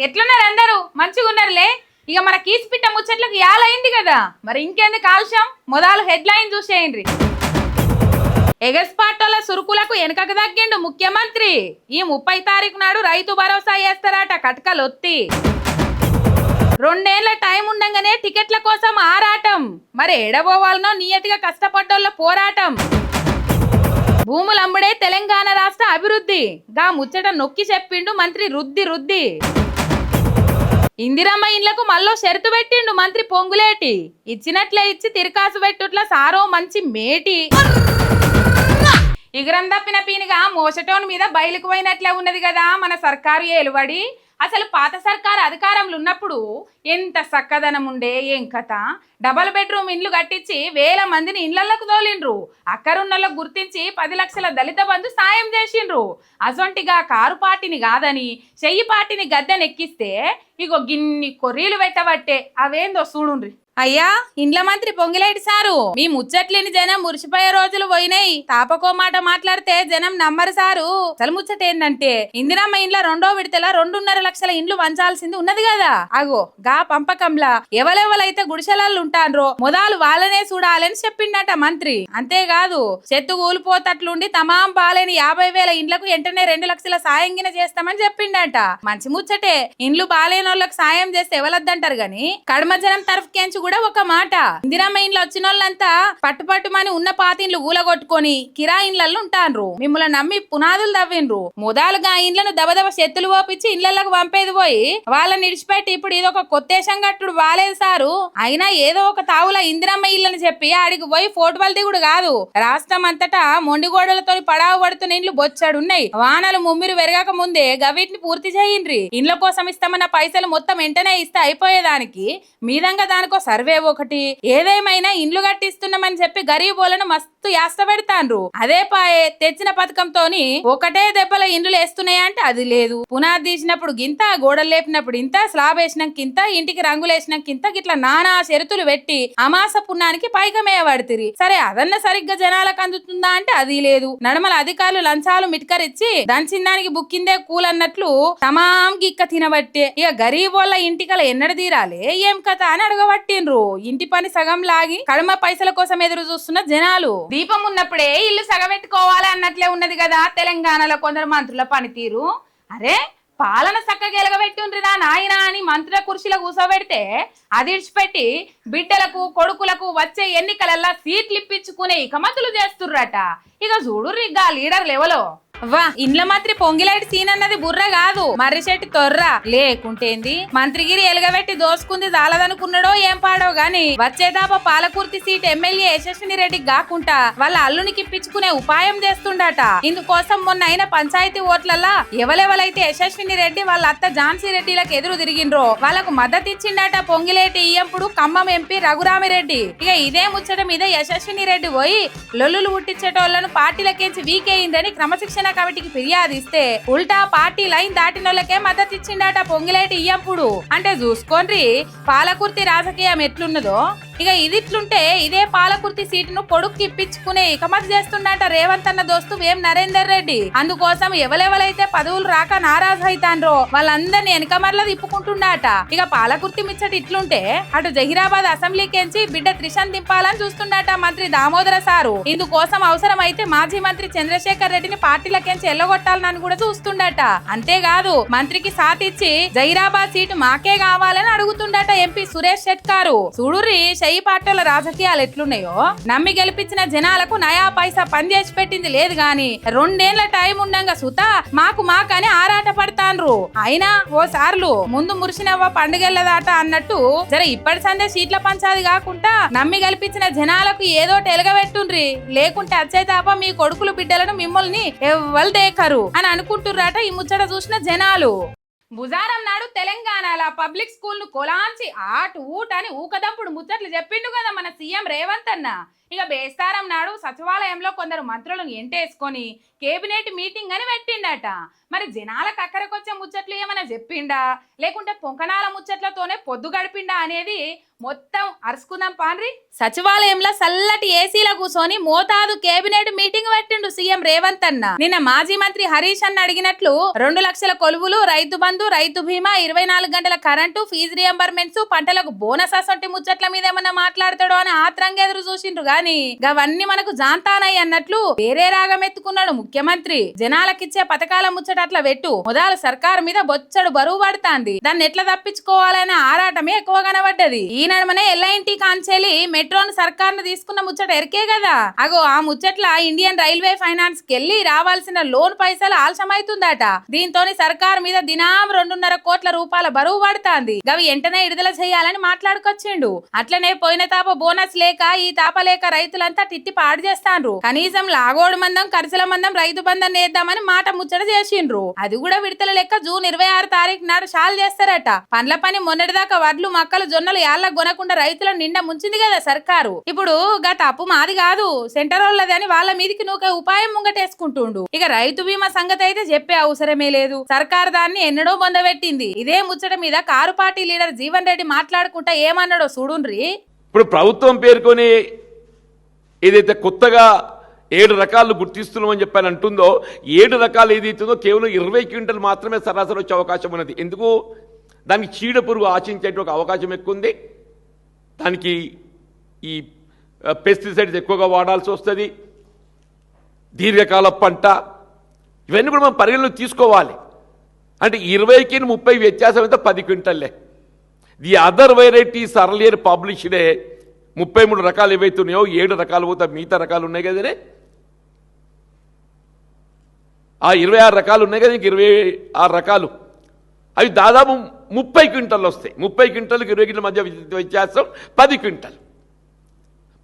ఎట్లున్నారు అందరూ మంచిగా ఉన్నారులే. ఇక మన కీసిపిట్ట ముచ్చట్లకు యాలైంది కదా, మరి ఇంకెందుకు ఆలస్యం, మొదలు హెడ్లైన్ చూసేయండి. ఎగస్పాటోల సురుకులకు వెనకకు తగ్గిండు ముఖ్యమంత్రి. ఈ 30 తారీఖు నాడు రైతు భరోసా వేస్తారట కటకలొత్తి. 2 ఏళ్ల టైం ఉండంగానే టికెట్ల కోసం ఆరాటం. మరి ఎడబోవాలనో నియతిగా కష్టపడ్డోళ్ళ పోరాటం. భూములు అమ్ముడే తెలంగాణ రాష్ట్ర అభివృద్ధి. గా ముచ్చట నొక్కి చెప్పిండు మంత్రి రుద్ది. ఇందిరమ్మ ఇండ్లకు మళ్ళీ షరతు పెట్టిండు మంత్రి పొంగులేటి. ఇచ్చినట్లే ఇచ్చి తిరకాసు పెట్టుట్ల సారో మంచి మేటి. ఇగరం తప్పిన పీనిగా మోసటోన్ మీద బయలుకు పోయినట్లే ఉన్నది కదా మన సర్కారు ఏలువడి. అసలు పాత సర్కారు అధికారంలో ఉన్నప్పుడు ఎంత చక్కదనం ఉండే, ఏం కథ. డబల్ బెడ్రూమ్ ఇండ్లు కట్టించి 1000 మందిని ఇండ్లకు తోలిండ్రు. అక్కరున్నోళ్ళకు గుర్తించి 10 లక్షల దళిత బంధు సాయం చేసిండ్రు. అసొంటిగా కారు పార్టీని కాదని చెయ్యి పార్టీని గద్దెనెక్కిస్తే ఇగో గిన్ని కొర్రీలు పెట్టబట్టే అవేందో చూడుండ్రి. అయ్యా ఇండ్ల మంత్రి పొంగిలేటి సారు, మీ ముచ్చట్లేని జనం మురిసిపోయే రోజులు పోయినాయి. తాపకో మాట మాట్లాడితే జనం నమ్మరు సారు. అసలు ముచ్చట ఏందంటే, ఇందిరమ్మ ఇండ్ల 2వ విడతల 2.5 లక్షల ఇండ్లు వంచాల్సింది ఉన్నది కదా. అగో గా పంపకంలా ఎవలెవలైతే గుడిసెలల్లో ఉంటాన్రో మొదలు వాళ్ళనే చూడాలని చెప్పిండట మంత్రి. అంతేకాదు చెత్తు కూలిపోతట్లుండి తమాం బాలేని 50,000 ఇండ్లకు వెంటనే 2 లక్షల సాయంగిన చేస్తామని చెప్పిండట. మంచి ముచ్చటే. ఇండ్లు బాలేనోళ్ళకి సాయం చేస్తే ఎవలద్దంటారు గాని కడమ జనం తరఫుకేంచి కూడా ఒక మాట. ఇందిరమ్మ ఇండ్లు వచ్చిన వాళ్ళంతా పట్టుమని ఉన్న పాతిండ్లు ఊలగొట్టుకొని కిరా ఇండ్లలో ఉంటాన్రు. మిమ్మల్ని నమ్మి పునాదులు తవ్విండ్రు. మొదలుగా ఇండ్లను దబదబ చెత్తులు పోపించి ఇండ్లకు పంపేది పోయి వాళ్ళని ఇడిచిపెట్టి ఇప్పుడు ఇదొక కొత్తేశం కట్టుడు బాలేదు సారు. అయినా ఏదో ఒక తావుల ఇందిరమ్మ ఇళ్ళని చెప్పి ఆడికి పోయి ఫోటోలు దిగుడు కాదు. రాష్ట్రం అంతటా మొండిగోడలతో పడావు పడుతున్న ఇండ్లు బొచ్చాడున్నాయి. వానలు ముమ్మిరు పెరగక ముందే గవిటిని పూర్తి చేయండ్రి. ఇండ్ల కోసం ఇస్తామన్న పైసలు మొత్తం వెంటనే ఇస్తే అయిపోయేదానికి మీదంగా దానికో సర్వే ఒకటి. ఏదేమైనా ఇండ్లు కట్టిస్తున్నామని చెప్పి గరీబోలను మస్తు యాస్త పెడతాండ్రు. అదే పాయే తెచ్చిన పథకంతోని ఒకటే దెబ్బల ఇండ్లు వేస్తున్నాయా అంటే అది లేదు. పునాది తీసినప్పుడు గింత, గోడలు లేపినప్పుడు ఇంత, స్లాబ్ వేసినాక ఇంత, ఇంటికి రంగులు వేసినాక ఇంత, గిట్లా నానా షరతులు పెట్టి అమాస పుణ్యానికి పైకమేయబడుతుంది. సరే అదన్న సరిగ్గా జనాలకు అందుతుందా అంటే అది లేదు. నడమల అధికారులు లంచాలు మిట్కరిచ్చి దంచిందానికి బుక్కిందే కూలన్నట్లు తమాం గిక్క తినబట్టే ఇక గరీబోళ్ళ ఇంటికల ఎన్నడ తీరాలే ఏం కథ అని అడగబట్టిండ్రు. ఇంటి పని సగం లాగి కడమ పైసల కోసం ఎదురు చూస్తున్న జనాలు. దీపం ఉన్నప్పుడే ఇల్లు సగబెట్టుకోవాలి అన్నట్లే ఉన్నది కదా తెలంగాణలో కొందరు మంత్రుల పనితీరు. అరే పాలన చక్కగా ఎలగబెట్టుండ్రిరా నాయనా అని మంత్రుల కుర్చీలో కూర్చోబెడితే అది ఇడిచిపెట్టి బిడ్డలకు కొడుకులకు వచ్చే ఎన్నికలల్లా సీట్లు ఇప్పించుకునే ఇకమతులు చేస్తుర్రట. ఇక చూడుర్రిగ్గా లీడర్ లెవెలో వా ఇండ్ల మంత్రి పొంగిలేటి సీన్ అన్నది బుర్ర కాదు, మర్రిశెట్టి తొర్ర. లేకుంటేంది మంత్రిగిరి ఎలగబెట్టి దోసుకుంది చాలదనుకున్నాడో ఏం పాడో గాని వచ్చేదాప పాలకుర్తి సీట్ ఎమ్మెల్యే యశస్విని రెడ్డికి కాకుండా వాళ్ళ అల్లునికి ఇప్పించుకునే ఉపాయం చేస్తుండట. ఇందుకోసం మొన్న అయిన పంచాయతీ ఓట్లల్లా ఎవలెవలైతే యశస్విని రెడ్డి వాళ్ళ అత్త ఝాన్సీ రెడ్డిలకు ఎదురు తిరిగిండ్రో వాళ్ళకు మద్దతు ఇచ్చిండట పొంగిలేటి ఇయ్యంపుడు ఖమ్మం ఎంపీ రఘురామిరెడ్డి. ఇక ఇదే ముచ్చట మీద యశస్విని రెడ్డి పోయి లొల్లులు పుట్టించేటోళ్లను పార్టీలకేంచి వీకేయిందని క్రమశిక్షణ కమిటీకి ఫిర్యాదు ఇస్తే ఉల్టా పార్టీ లైన్ దాటినోళ్ళకే మద్దతు ఇచ్చిండట పొంగిలేటి ఇయ్యంపుడు. అంటే చూసుకోండి పాలకుర్తి రాజకీయం ఎట్లున్నదో. ఇక ఇదిట్లుంటే ఇదే పాలకుర్తి సీటును పొడుక్కి ఇప్పించుకునే ఇకమతి చేస్తుండట రేవంత్ అన్న దోస్తు వేం నరేందర్ రెడ్డి. అందుకోసం ఎవలెవలైతే పదవులు రాక నారాజు అవుతాండ్రో వాళ్ళందరినీ వెనకమర్ల తిప్పుకుంటుండట. ఇక పాలకుర్తి మిచ్చటి ఇట్లుంటే అటు జహీరాబాద్ అసెంబ్లీకేంచి బిడ్డ త్రిషన్ దింపాలని చూస్తుండట మంత్రి దామోదర సారు. ఇందుకోసం అవసరమైతే మాజీ మంత్రి చంద్రశేఖర్ రెడ్డిని పార్టీలకేంచి ఎల్లగొట్టాలని కూడా చూస్తుండట. అంతేకాదు మంత్రికి సాత్ ఇచ్చి జహీరాబాద్ సీటు మాకే కావాలని అడుగుతుండట ఎంపీ సురేష్ షెట్కారు. చూడుర్రి చెయ్యి పార్టీల రాజకీయాలు ఎట్లున్నాయో. నమ్మి గెలిపించిన జనాలకు నయా పైసా పని చేసి పెట్టింది లేదు గాని 2 ఏళ్ల టైం ఉండంగా సుత మాకని ఆరాట పడతాన్రు. అయినా ఓ సార్లు ముందు మురిసినవ్వ పండుగెళ్ళదాట అన్నట్టు జర ఇప్పటి సందే సీట్ల పంచాది కాకుండా నమ్మి గెలిపించిన జనాలకు ఏదో ఎలగబెట్టుండ్రి. లేకుంటే వచ్చే తాప మీ కొడుకులు బిడ్డలను మిమ్మల్ని ఎవ్వరు దేకరు అని అనుకుంటుర్రట ఈ ముచ్చట చూసిన జనాలు. బుజారం నాడు తెలంగాణలో పబ్లిక్ స్కూల్ ను కొలాంచి ఆటు ఊటని ఊకదంపుడు ముచ్చట్లు చెప్పిండు కదా మన సీఎం రేవంత్ అన్న. ఇక బేస్తారం నాడు సచివాలయంలో కొందరు మంత్రులను ఎంటేసుకొని కేబినెట్ మీటింగ్ అని పెట్టిండట. మరి జనాలకు అక్కడికొచ్చే ముచ్చట్లు ఏమైనా చెప్పిండా లేకుంటే పొంకనాల ముచ్చట్లతోనే పొద్దు గడిపిండా అనేది మొత్తం అరుచుకుందాం పాన్రి. సచివాలయంలో సల్లటి ఏసీల కూర్చొని మోతాదు కేబినెట్ మీటింగ్ పెట్టిండు సీఎం రేవంత్ అన్న. నిన్న మాజీ మంత్రి హరీష్ అన్న అడిగినట్లు 2 లక్షల కొలువులు, రైతు బంధు, రైతు బీమా, 24 గంటల కరెంటు, ఫీజు రియంబర్మెంట్స్, పంటలకు బోనస్ అసొంటి ముచ్చట్ల మీద ఏమన్నా మాట్లాడతాడో అని ఆత్రంగా ఎదురు చూసిండ్రు గాని అవన్నీ మనకు జాంతానయ్య అన్నట్లు వేరే రాగం ఎత్తుకున్నాడు ముఖ్యమంత్రి. జనాలకిచ్చే పథకాల ముచ్చట అట్లా పెట్టు, మొదలు సర్కారు మీద బొచ్చడు బరువు పడుతాంది, దాన్ని ఎట్లా తప్పించుకోవాలనే ఆరాటమే ఎక్కువ కనబడ్డది. ఈ నడుమనే ఎల్ఐన్టీ కాంచెలి మెట్రోను సర్కారును తీసుకున్న ముచ్చట ఎరికే కదా. అగో ఆ ముచ్చట్ల ఇండియన్ రైల్వే ఫైనాన్స్ కెళ్లి రావాల్సిన లోన్ పైసలు ఆలస్యమైతుందట. దీంతో సర్కారు మీద దినాం 2.5 కోట్ల రూపాయల బరువు పడుతాంది. గవి వెంటనే విడుదల చేయాలని మాట్లాడుకొచ్చిండు. అట్లనే పోయిన తాప బోనస్ లేక ఈ తాప లేక రైతులంతా తిట్టి పాడు చేస్తాండ్రు. కనీసం లాగోడు మందం ఖర్చుల మందం రైతు బంధం నేద్దామని మాట ముచ్చట చేసిండ్రు. అది కూడా విడతల లెక్క జూన్ 26 తారీఖు నాడు షాల్ చేస్తారట. పండ్ల పని మొన్నటిదాకా వడ్లు, మక్కలు, జొన్నలు యాళ్ళ కొనకుండా రైతులను నిండా ముంచింది కదా సర్కారు. ఇప్పుడు గత అప్పు మాది కాదు సెంటర్ వాళ్ళది అని వాళ్ళ మీదికి నూకే ఉపాయం ముంగటేసుకుంటుండు. ఇక రైతు బీమా సంగతి అయితే చెప్పే అవసరమే లేదు. సర్కారు దాన్ని ఎన్నడో బొందబెట్టింది. ఇదే ముచ్చట మీద car party leader Jeevan Reddy మాట్లాడుకుంటా ఏమన్నాడో చూడుండ్రి. ఇప్పుడు ప్రభుత్వం పేర్కొని ఏదైతే కొత్తగా 7 రకాలు గుర్తిస్తున్నామని చెప్పని అంటుందో 7 రకాలు ఏదైతుందో కేవలం 20 క్వింటల్ మాత్రమే సరాసరి వచ్చే అవకాశం ఉన్నది. ఎందుకు? దానికి చీడ పురుగు ఆశించేటువంటి అవకాశం ఎక్కువ ఉంది. దానికి ఈ పెస్టిసైడ్స్ ఎక్కువగా వాడాల్సి వస్తుంది. దీర్ఘకాల పంట ఇవన్నీ కూడా మనం పరిగణలోకి తీసుకోవాలి. అంటే 20కి 30 వ్యత్యాసం అయితే 10 క్వింటల్లే. ది అదర్ వెరైటీస్ అర్లియర్ పబ్లిష్డే 33 రకాలు ఏవైతున్నాయో 7 రకాలు పోతే మిగతా రకాలు ఉన్నాయి కదనే. ఆ 26 రకాలు ఉన్నాయి కదా, ఇంక 26 రకాలు అవి దాదాపు 30 క్వింటల్ వస్తాయి. 30 క్వింటల్కి 20 క్వింటల్ మధ్య వ్యత్యాసం 10 క్వింటల్.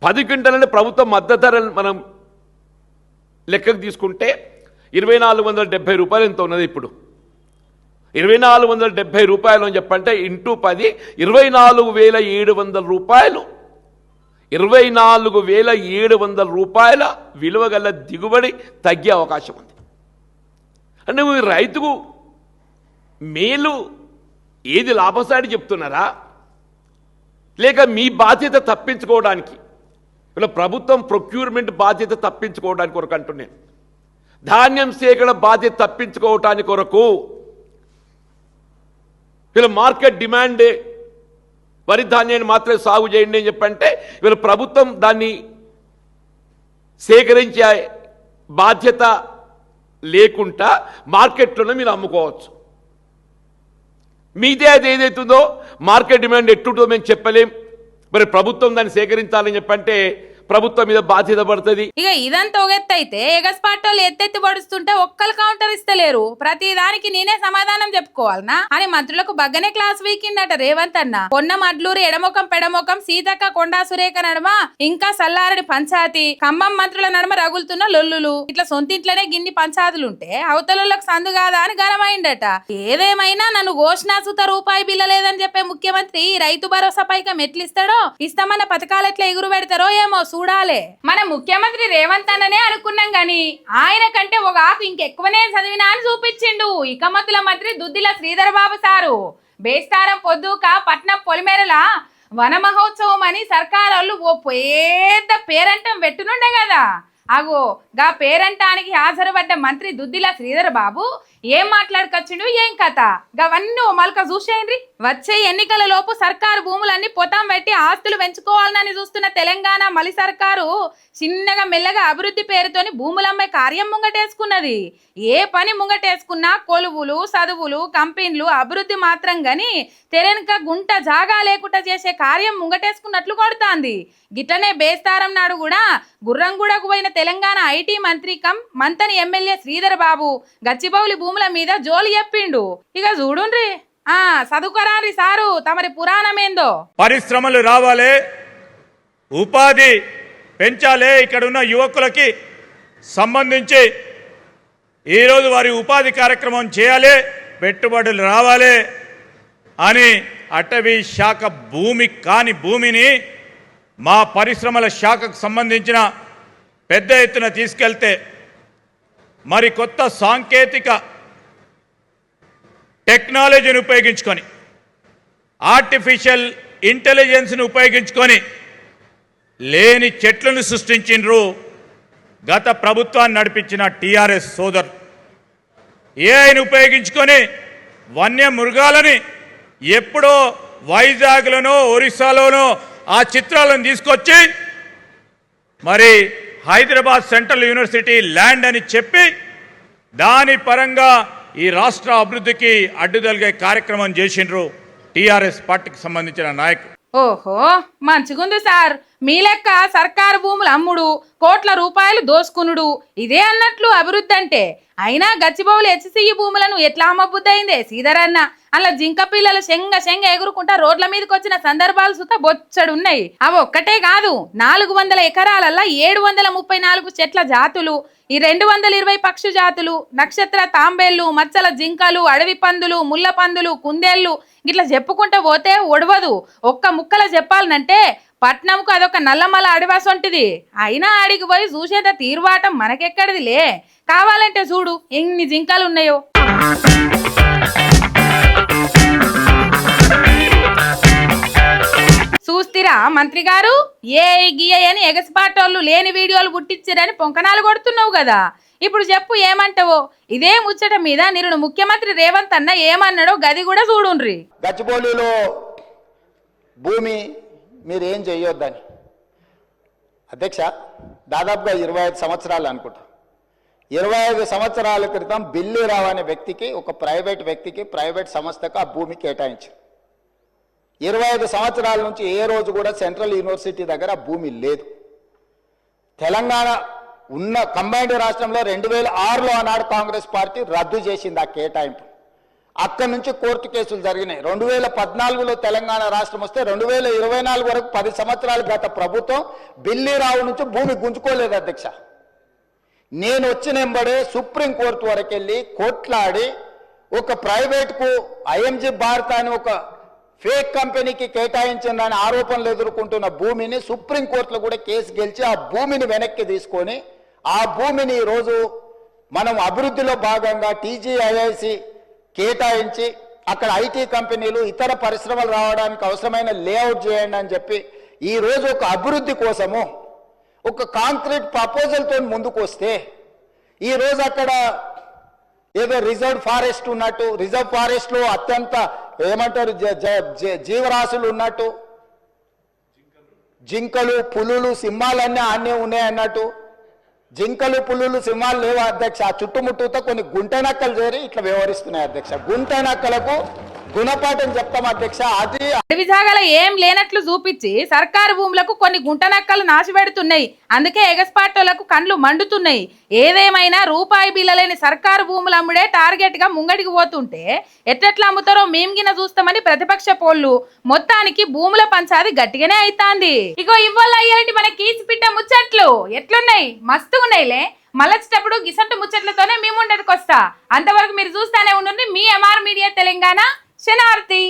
10 క్వింటల్ అంటే ప్రభుత్వం మద్దతు ధర మనం లెక్కకు తీసుకుంటే 2470 రూపాయలు ఎంత ఉన్నది. ఇప్పుడు 2470 రూపాయలు అని చెప్పంటే ఇంటూ 10 24,700 రూపాయలు. 24,700 రూపాయల విలువ గల దిగుబడి తగ్గే అవకాశం ఉంది. అంటే మీరు రైతుకు మేలు ఏది లాభసాటి చెప్తున్నారా లేక మీ బాధ్యత తప్పించుకోవడానికి? ఇలా ప్రభుత్వం ప్రొక్యూర్మెంట్ బాధ్యత తప్పించుకోవడానికి కొరకు అంటున్నాను. ధాన్యం సేకరణ బాధ్యత తప్పించుకోవటానికి కొరకు వీళ్ళ మార్కెట్ డిమాండ్ వరి ధాన్యాన్ని మాత్రమే సాగు చేయండి అని చెప్పంటే వీళ్ళ ప్రభుత్వం దాన్ని సేకరించే బాధ్యత లేకుండా మార్కెట్లోనే మీరు అమ్ముకోవచ్చు. మీదే అది ఏదైతుందో మార్కెట్ డిమాండ్ ఎట్టుంటుందో మేము చెప్పలేం. మరి ప్రభుత్వం దాన్ని సేకరించాలని చెప్పంటే ప్రభుత్వం మీద బాధ్యత పడుతుంది. ఇక ఇదంతా ఒగెత్తైతే ఎగస్పాటోళ్ళు ఎత్తెత్తి పడుస్తుంటే ఒక్కరు కౌంటర్ ఇస్తలేరు. ప్రతి దానికి నేనే సమాధానం చెప్పుకోవాలనా అని మంత్రులకు బగ్గనే క్లాస్ వీకిందట రేవంత్ అన్న. పొన్నం అడ్లూరు ఎడమొఖం పెడమొఖం, సీతక్క కొండా సురేఖ నడుమ ఇంకా సల్లారని పంచాయతీ, ఖమ్మం మంత్రుల నడుమ రగులుతున్న లొల్లులు, ఇట్లా సొంతింట్లోనే గిన్ని పంచాయతీలుంటే అవతలకు సందు కాదా అని గరమైందట. ఏదేమైనా నన్ను ఘోషణాసుత రూపాయి బిల్ల లేదని చెప్పే ముఖ్యమంత్రి రైతు భరోసా పైకం ఎట్లిస్తాడో, ఇస్తామన్న పథకాలు ఎట్లా ఎగురు పెడతారో ఏమో చూడాలే. మన ముఖ్యమంత్రి రేవంత్ అన్ననే అనుకున్నాం గాని ఆయన కంటే ఒక ఆకు ఇంకెక్కువనే చదివినా అని చూపించిండు ఇకమతుల మంత్రి దుద్దిల శ్రీధర్ బాబు సారు. బేస్తారం పొద్దుక పట్నం పొలిమేరల వన మహోత్సవం అని సర్కారోళ్ళు ఓ పెద్ద పేరంటం పెట్టునుండే కదా. అగో గా పేరంటానికి హాజరుపడ్డ మంత్రి దుద్దిల శ్రీధర్ బాబు ఏం మాట్లాడుకొచ్చిండు, ఏం కథ, గవన్నీ ఓ మల్క చూసేయండి. వచ్చే ఎన్నికల లోపు సర్కారు భూములన్నీ పొతం పెట్టి ఆస్తులు పెంచుకోవాలని చూస్తున్న తెలంగాణ మలి సర్కారు చిన్నగా మెల్లగా అభివృద్ధి పేరుతోని భూములమ్మే కార్యం ముంగటేసుకున్నది. ఏ పని ముంగటేసుకున్నా కొలువులు, చదువులు, కంపెనీలు, అభివృద్ధి మాత్రం గాని తెరెనక గుంట జాగా లేకుండా చేసే కార్యం ముంగటేసుకున్నట్లు కొడుతాంది. గిట్టనే బేస్తారం నాడు కూడా గుర్రంగూడకు పోయిన తెలంగాణ ఐటీ మంత్రి మంతని ఎమ్మెల్యే శ్రీధర్ బాబు గచ్చిబౌలి భూముల మీద జోలి చెప్పిండు. ఇక చూడుండ్రి, చదువుకోరారి సారు తమరి పురాణమేందో. పరిశ్రమలు రావాలి, ఉపాధి పెంచాలి, ఇక్కడ ఉన్న యువకులకి సంబంధించి ఈరోజు వారి ఉపాధి కార్యక్రమం చేయాలి, పెట్టుబడులు రావాలి అని అటవీ శాఖ భూమి కాని భూమిని మా పరిశ్రమల శాఖకు సంబంధించిన పెద్ద ఎత్తున తీసుకెళ్తే మరి కొత్త సాంకేతిక టెక్నాలజీని ఉపయోగించుకొని ఆర్టిఫిషియల్ ఇంటెలిజెన్స్ని ఉపయోగించుకొని లేని చెట్లను సృష్టించిండ్రు గత ప్రభుత్వాన్ని నడిపించిన టీఆర్ఎస్ సోదరు. ఏఐని ఉపయోగించుకొని వన్య మృగాలని ఎప్పుడో వైజాగ్లోనో ఒరిస్సాలోనో ఆ చిత్రాలను తీసుకొచ్చి మరి హైదరాబాద్ సెంట్రల్ యూనివర్సిటీ ల్యాండ్ అని చెప్పి దాని పరంగా ఈ రాష్ట్ర అభివృద్ధికి అడ్డుదలిగే కార్యక్రమం చేసిండ్రు టీఆర్ఎస్ పార్టీకి సంబంధించిన నాయకులు. ఓహో మంచిగుంది సార్. మీ లెక్క సర్కారు భూములు అమ్ముడు, కోట్ల రూపాయలు దోసుకునుడు ఇదే అన్నట్లు అభివృద్ధి అంటే. అయినా గచ్చిబౌలు హెచ్సిఈ భూములను ఎట్లా అమ్మబుద్దయిందే శ్రీధరన్న. అలా జింక పిల్లలు శంగ ఎగురుకుంటా రోడ్ల మీదకి వచ్చిన సందర్భాలు సుత బొచ్చడున్నాయి. అవి ఒక్కటే కాదు, 400 ఎకరాలల్లా 734 చెట్ల జాతులు, ఈ 220 పక్షి జాతులు, నక్షత్ర తాంబేళ్లు, మచ్చల జింకలు, అడవి పందులు, ముళ్ళ పందులు, కుందేళ్లు ఇట్లా చెప్పుకుంటూ పోతే ఒడవదు. ఒక్క ముక్కల చెప్పాలనంటే పట్నంకు అదొక నల్లమల అడవాసొంటిది. అయినా ఆడికి పోయి చూసేంత తీరువాటం మనకెక్కడిదిలే. కావాలంటే చూడు ఎన్ని జింకలు ఉన్నాయో. చూస్తిరా మంత్రి గారు, ఏ గియ అని ఎగసిపాటోళ్ళు లేని వీడియోలు పుట్టించారని పొంకనాలు కొడుతున్నావు కదా. ఇప్పుడు చెప్పు ఏమంటావో. ఇదే ముచ్చట మీద నిరుడు ముఖ్యమంత్రి రేవంత్ అన్న ఏమన్నాడో గది కూడా చూడుండ్రి. గచ్చిబౌలిలో భూమి మీరు ఏం చేయొద్దని అధ్యక్ష, దాదాపుగా 25 సంవత్సరాలు అనుకుంటా. 25 సంవత్సరాల క్రితం బిల్లీరావు అనే వ్యక్తికి, ఒక ప్రైవేట్ వ్యక్తికి, ప్రైవేట్ సంస్థకు ఆ భూమి కేటాయించారు. 25 సంవత్సరాల నుంచి ఏ రోజు కూడా సెంట్రల్ యూనివర్సిటీ దగ్గర భూమి లేదు. తెలంగాణ ఉన్న కంబైన్డ్ రాష్ట్రంలో 2006లో ఆనాడు కాంగ్రెస్ పార్టీ రద్దు చేసింది ఆ కేటాయింపు. అక్కడి నుంచి కోర్టు కేసులు జరిగినాయి. 2014లో తెలంగాణ రాష్ట్రం వస్తే 2024 వరకు 10 సంవత్సరాలు గత ప్రభుత్వం బిల్లీరావు నుంచి భూమి గుంజుకోలేదు అధ్యక్ష. నేను వచ్చిన వెంబడే సుప్రీంకోర్టు వరకు వెళ్ళి కోట్లాడి ఒక ప్రైవేట్కు ఐఎంజీ భారత్ అని ఒక ఫేక్ కంపెనీకి కేటాయించిందని ఆరోపణలు ఎదుర్కొంటున్న భూమిని సుప్రీంకోర్టులో కూడా కేసు గెలిచి ఆ భూమిని వెనక్కి తీసుకొని ఆ భూమిని ఈరోజు మనం అభివృద్ధిలో భాగంగా టీజీఐఐసి కేటాయించి అక్కడ ఐటీ కంపెనీలు ఇతర పరిశ్రమలు రావడానికి అవసరమైన లేఅవుట్ చేయండి అని చెప్పి ఈరోజు ఒక అభివృద్ధి కోసము ఒక కాంక్రీట్ ప్రపోజల్తో ముందుకు వస్తే ఈరోజు అక్కడ ఏదో రిజర్వ్ ఫారెస్ట్ ఉన్నట్టు, రిజర్వ్ ఫారెస్ట్లో అత్యంత ఏమంటారు జీవరాశులు ఉన్నట్టు, జింకలు, పులులు, సింహాలన్నీ ఆనే ఉన్నాయి అన్నట్టు. జింకలు, పులులు, సింహాలు లేవు అధ్యక్ష. ఆ చుట్టుముట్టుతో కొన్ని గుంట నక్కలు చేరి ఇట్లా వ్యవహరిస్తున్నాయి అధ్యక్ష. గుంట నక్కలకు గుణపాఠం చెప్తాం అధ్యక్ష. అది అడవి జాగాల ఏం లేనట్లు చూపించి సర్కారు భూములకు కొన్ని గుంట నక్కలు నాశపెడుతున్నాయి. అందుకే ఎగస్పాటోలకు కండ్లు మండుతున్నాయి. ఏదేమైనా రూపాయి బిల్లలేని సర్కారు భూములు అమ్ముడే టార్గెట్ గా ముంగడికి పోతుంటే ఎట్లా అమ్ముతారో మేంగిన చూస్తామని ప్రతిపక్ష పోళ్ళు. మొత్తానికి భూముల పంచాది గట్టిగానే అయితాంది. ఇగో ఇవ్వాల అయ్యాలంటే మన కీచి పిట్ట ముచ్చట్లు ఎట్లున్నాయి, మస్తు ఉన్నాయిలే. మళ్ళొచ్చేటప్పుడు గిసంటు ముచ్చట్లతోనే మేము ఉండేదికొస్తా. అంతవరకు మీరు చూస్తానే ఉండండి. మీ ఎంఆర్ మీడియా తెలంగాణ. శనార్థి.